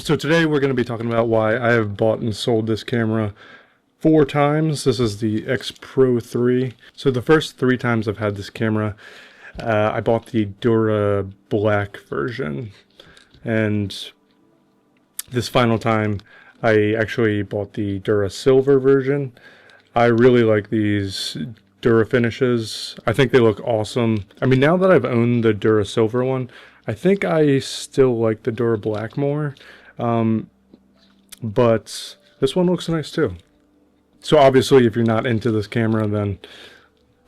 So today we're going to be talking about why I have bought and sold this camera 4 times. This is the XPro3. So the first 3 times I've had this camera, I bought the Dura Black version. And this final time, I actually bought the Dura Silver version. I really like these Dura finishes. I think they look awesome. I mean, now that I've owned the Dura Silver one, I think I still like the Dura Black more. But this one looks nice too. So obviously if you're not into this camera, then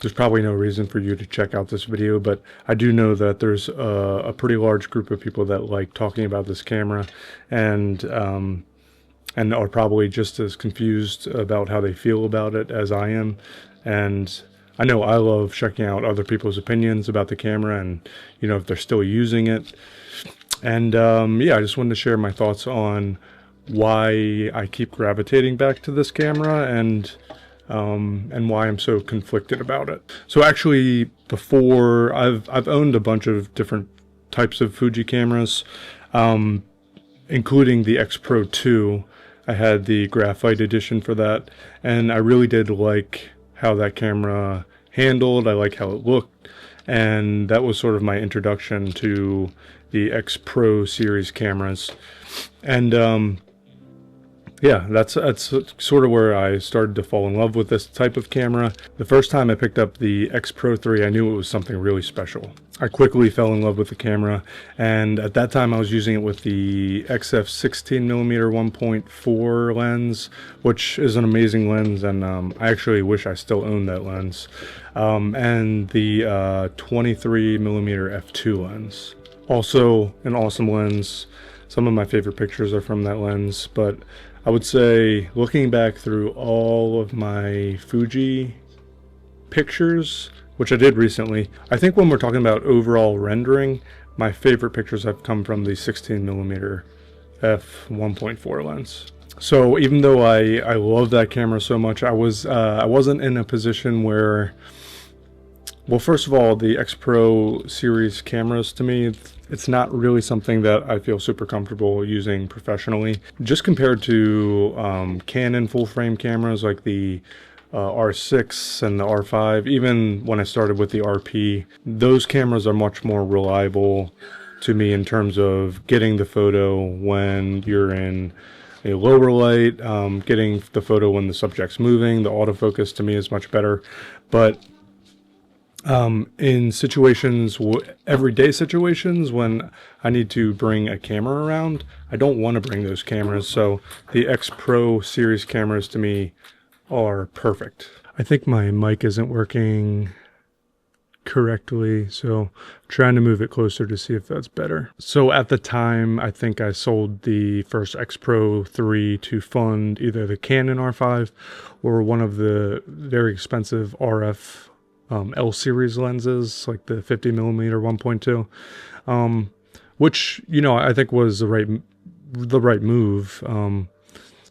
there's probably no reason for you to check out this video, but I do know that there's a pretty large group of people that like talking about this camera and are probably just as confused about how they feel about it as I am. And I know I love checking out other people's opinions about the camera and, you know, if they're still using it. And yeah, I just wanted to share my thoughts on why I keep gravitating back to this camera and why I'm so conflicted about it. So actually, before I've owned a bunch of different types of Fuji cameras, including the XPro3. I had the graphite edition for that, and I really did like how that camera handled. I like how it looked, and that was sort of my introduction to the X Pro series cameras. And yeah, that's sort of where I started to fall in love with this type of camera. The first time I picked up the XPro3, I knew it was something really special. I quickly fell in love with the camera, and at that time I was using it with the XF 16mm 1.4 lens, which is an amazing lens, and I actually wish I still owned that lens, and the 23mm f2 lens. Also an awesome lens. Some of my favorite pictures are from that lens, but I would say looking back through all of my Fuji pictures, which I did recently, I think when we're talking about overall rendering, my favorite pictures have come from the 16mm f 1.4 lens. So even though I love that camera so much, I wasn't in a position where, well, first of all, the X Pro series cameras, to me, it's not really something that I feel super comfortable using professionally. Just compared to Canon full frame cameras like the R6 and the R5, even when I started with the RP, those cameras are much more reliable to me in terms of getting the photo when you're in a lower light, getting the photo when the subject's moving. The autofocus to me is much better. But in situations, everyday situations, when I need to bring a camera around, I don't want to bring those cameras. So the X Pro series cameras to me are perfect. I think my mic isn't working correctly, so I'm trying to move it closer to see if that's better. So at the time, I think I sold the first XPro3 to fund either the Canon R5 or one of the very expensive RF L series lenses, like the 50mm 1.2, which, you know, I think was the right move.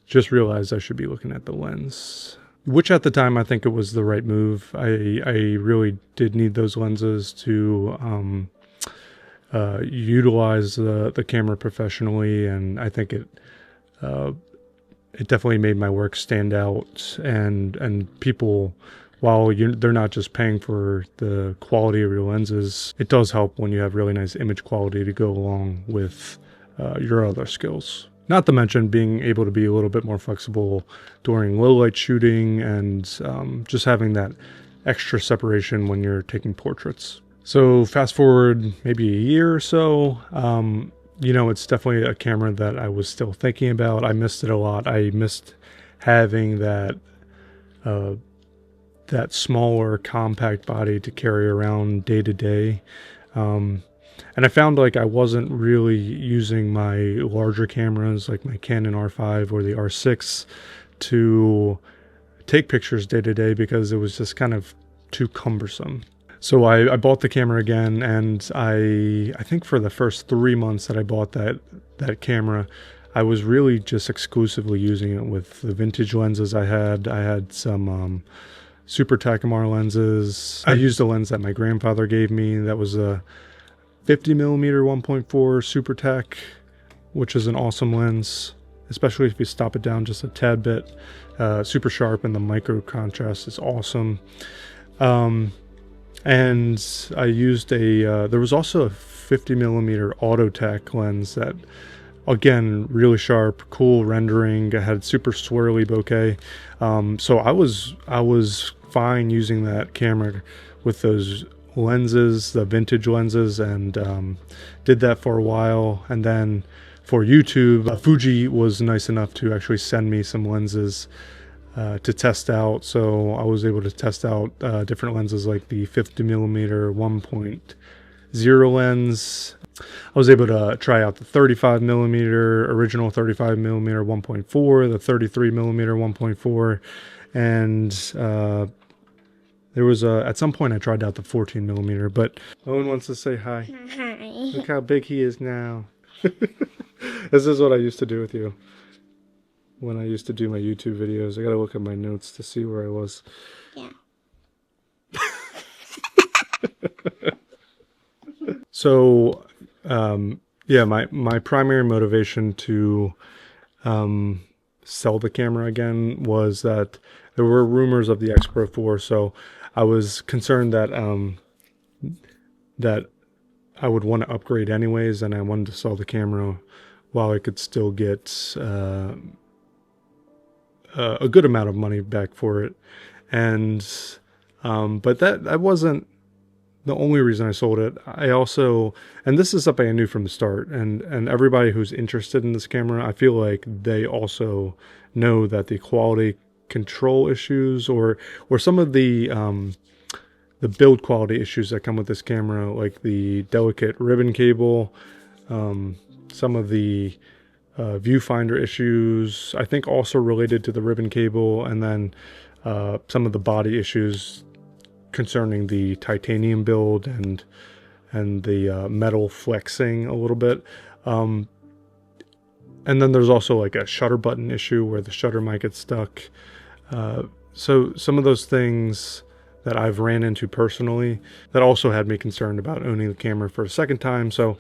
Just realized I should be looking at the lens, which at the time I think it was the right move. I really did need those lenses to utilize the camera professionally, and I think it definitely made my work stand out, and people, while they're not just paying for the quality of your lenses, it does help when you have really nice image quality to go along with your other skills. Not to mention being able to be a little bit more flexible during low light shooting and just having that extra separation when you're taking portraits. So fast forward maybe a year or so, you know, it's definitely a camera that I was still thinking about. I missed it a lot. I missed having that smaller compact body to carry around day to day. And I found like I wasn't really using my larger cameras like my Canon R5 or the R6 to take pictures day to day because it was just kind of too cumbersome. So I bought the camera again, and I think for the first 3 months that I bought that camera, I was really just exclusively using it with the vintage lenses I had. I had some Super Takumar lenses. I used a lens that my grandfather gave me that was a 50mm 1.4 Super Tac which is an awesome lens, especially if you stop it down just a tad bit. Super sharp, and the micro contrast is awesome. And I used there was also a 50mm Autotech lens that, again, really sharp, cool rendering. I had super swirly bokeh. So I was fine using that camera with those lenses, the vintage lenses, and did that for a while. And then for YouTube, Fuji was nice enough to actually send me some lenses to test out. So I was able to test out different lenses like the 50mm 1.0 lens. I was able to try out the 35mm, original 35mm 1.4, the 33mm 1.4, and there was at some point I tried out the 14mm, but Owen wants to say hi. Hi. Look how big he is now. This is what I used to do with you when I used to do my YouTube videos. I gotta look at my notes to see where I was. Yeah. So, yeah, my primary motivation to sell the camera again was that there were rumors of the XPro3, so I was concerned that that I would want to upgrade anyways, and I wanted to sell the camera while I could still get a good amount of money back for it. And but that wasn't the only reason I sold it. I also, and this is something I knew from the start, and everybody who's interested in this camera, I feel like they also know that the quality control issues or some of the build quality issues that come with this camera, like the delicate ribbon cable, some of the viewfinder issues, I think also related to the ribbon cable, and then some of the body issues concerning the titanium build and the metal flexing a little bit. And then there's also like a shutter button issue where the shutter might get stuck. So some of those things that I've ran into personally that also had me concerned about owning the camera for a second time. So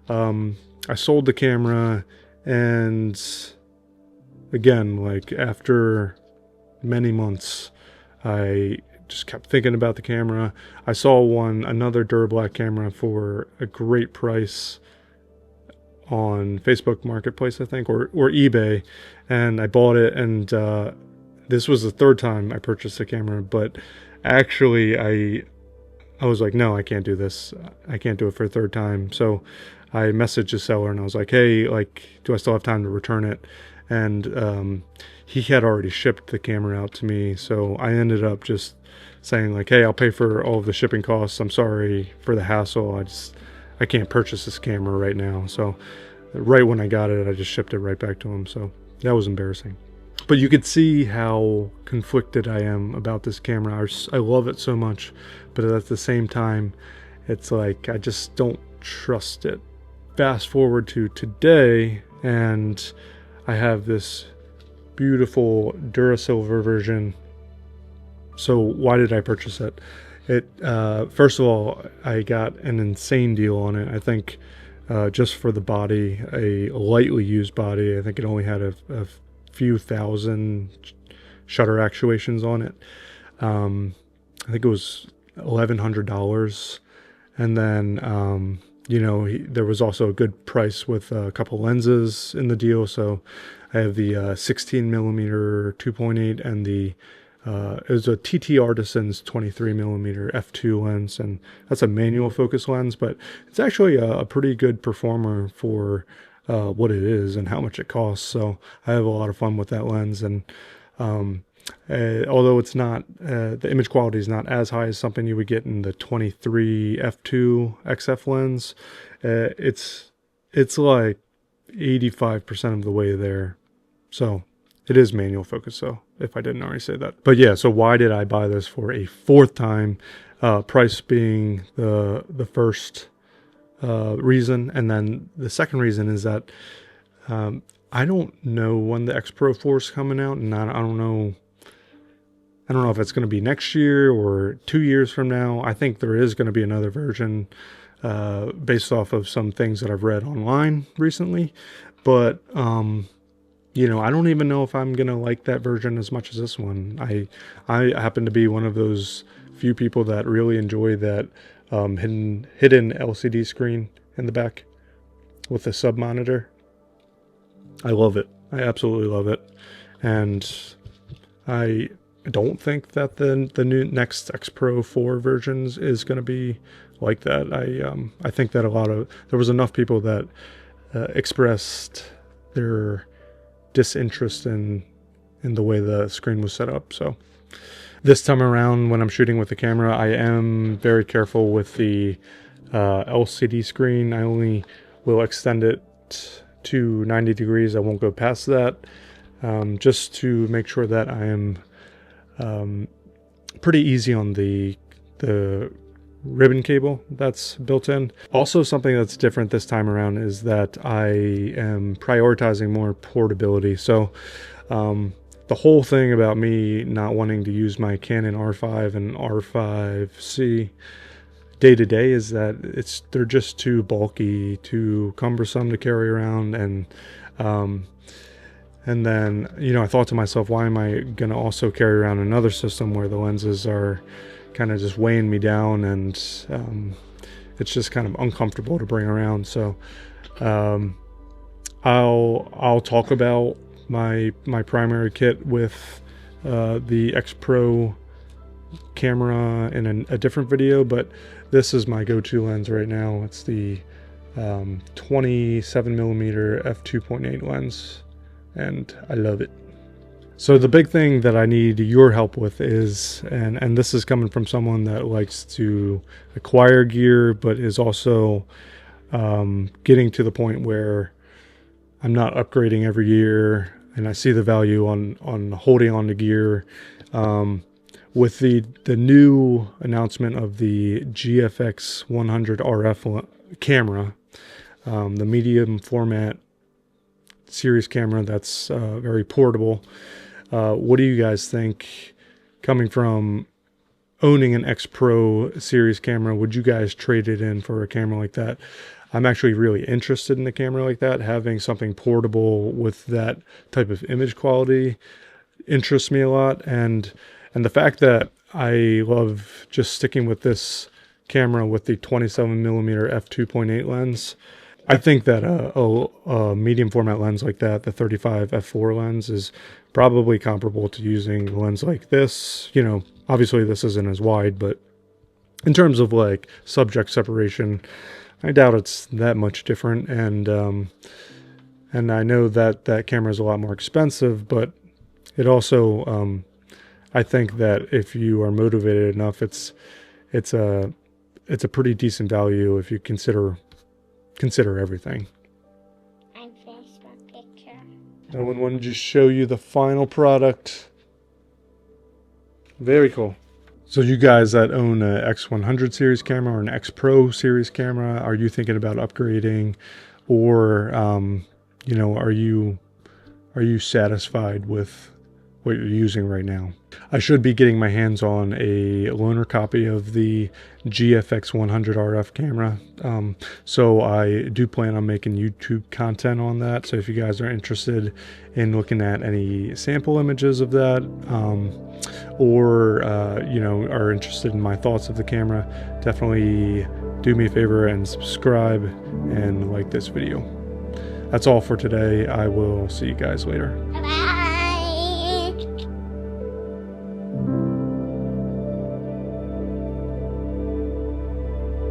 I sold the camera, and again, like after many months, I just kept thinking about the camera. I saw another Durablack camera for a great price on Facebook Marketplace, I think, or eBay, and I bought it. And this was the third time I purchased the camera, but actually I was like, no, I can't do this. I can't do it for a third time. So I messaged the seller and I was like, hey, like, do I still have time to return it? And he had already shipped the camera out to me, so I ended up just saying like, hey, I'll pay for all of the shipping costs. I'm sorry for the hassle. I can't purchase this camera right now. So right when I got it, I just shipped it right back to him. So that was embarrassing. But you could see how conflicted I am about this camera. I love it so much, but at the same time, it's like I just don't trust it. Fast forward to today, and I have this beautiful Durasilver version. So why did I purchase it? First of all, I got an insane deal on it. I think just for the body, a lightly used body, I think it only had a few thousand shutter actuations on it. I think it was $1,100. And then, there was also a good price with a couple lenses in the deal. So I have the 16mm 2.8 and the it was a TT Artisans 23mm f2 lens, and that's a manual focus lens, but it's actually a pretty good performer for what it is and how much it costs. So I have a lot of fun with that lens, and although it's not the image quality is not as high as something you would get in the 23 f2 XF lens, it's like 85% of the way there. So it is manual focus, though, if I didn't already say that. But yeah, so why did I buy this for a fourth time? Price being the first reason, and then the second reason is that I don't know when the XPro3 is coming out, and I don't know if it's going to be next year or 2 years from now. I think there is going to be another version. based off of some things that I've read online recently. But you know, I don't even know if I'm gonna like that version as much as this one. I happen to be one of those few people that really enjoy that hidden LCD screen in the back with the sub monitor. I love it. I absolutely love it, and I don't think that the new next XPro 4 versions is going to be like that. I think that there was enough people that expressed their disinterest in the way the screen was set up. So this time around, when I'm shooting with the camera, I am very careful with the LCD screen. I only will extend it to 90 degrees. I won't go past that, just to make sure that I am pretty easy on the ribbon cable that's built in. Also, something that's different this time around is that I am prioritizing more portability. So the whole thing about me not wanting to use my Canon R5 and R5C day to day is that they're just too bulky, too cumbersome to carry around, and then, you know, I thought to myself, why am I going to also carry around another system where the lenses are kind of just weighing me down, and it's just kind of uncomfortable to bring around. So I'll talk about my primary kit with the XPro camera in a different video, but this is my go-to lens right now. It's the 27mm f2.8 lens, and I love it. So the big thing that I need your help with is, and this is coming from someone that likes to acquire gear, but is also getting to the point where I'm not upgrading every year, and I see the value on holding on to gear. With the new announcement of the GFX 100 RF camera, the medium format series camera that's very portable. What do you guys think, coming from owning an XPro series camera? Would you guys trade it in for a camera like that? I'm actually really interested in a camera like that. Having something portable with that type of image quality interests me a lot, and the fact that I love just sticking with this camera with the 27mm f2.8 lens. I think that a medium format lens like that, the 35 f4 lens, is probably comparable to using a lens like this. You know, obviously this isn't as wide, but in terms of like subject separation, I doubt it's that much different. And I know that that camera is a lot more expensive, but it also, I think that if you are motivated enough, it's a pretty decent value if you consider everything. I'm finished my picture. I wanted to just show you the final product. Very cool. So you guys that own a X100 series camera or an XPro series camera, are you thinking about upgrading, or you know, are you satisfied with what you're using right now? I should be getting my hands on a loaner copy of the GFX 100 RF camera, so I do plan on making YouTube content on that. So if you guys are interested in looking at any sample images of that, or you know, are interested in my thoughts of the camera, definitely do me a favor and subscribe and like this video. That's all for today. I will see you guys later. Bye-bye.